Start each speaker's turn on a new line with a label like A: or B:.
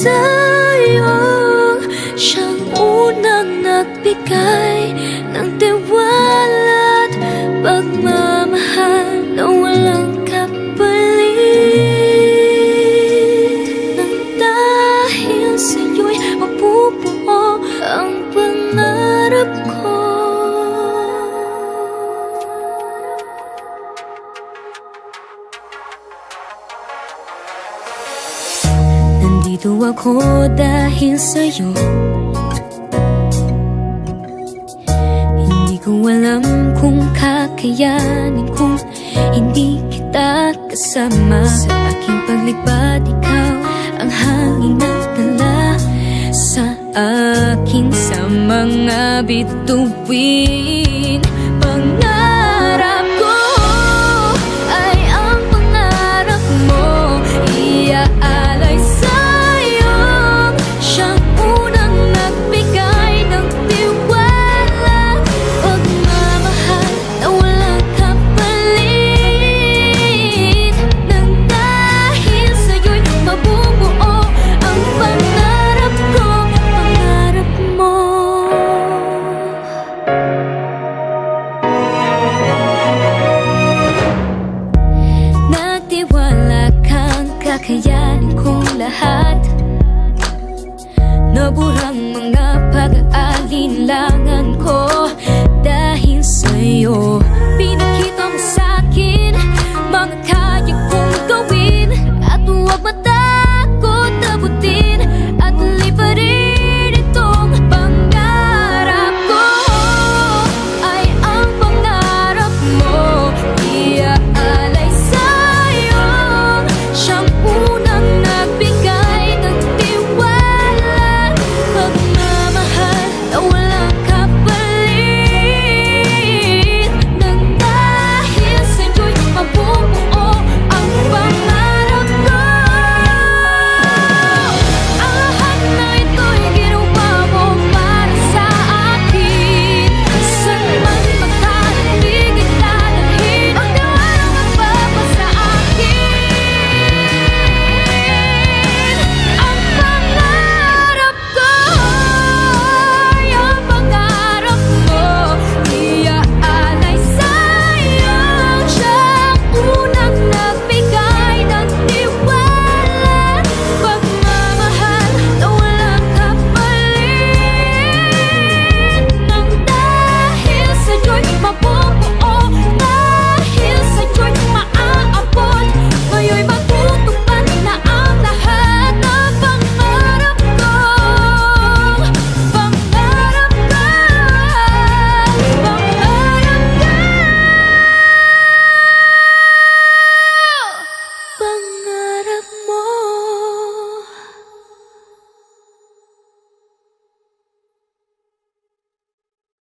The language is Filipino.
A: sa'yo. Siyang unang nagbigay ng tiwala at pagmamahal na walang kapalit. Nang dahil sa'yo'y mabubuo ang pangarap ko. Nandito ako dahil sa'yo. Hindi ko alam kung kakayanin kung hindi kita kasama. Sa aking paglipad, ikaw ang hangin na dala sa akin sa mga bituin. Pangarap ko ay ang pangarap mo, iaalay sa'yo. Siyang unang nagbigay ng tiwala, pagmamahal na walang kapalit. Nang dahil sa'yo'y mabubuo ang pangarap ko, pangarap mo. Nagtiwala kang kakayanin kong lahat. Naburang mga pag-aalinlangan ko dahil sa'yo.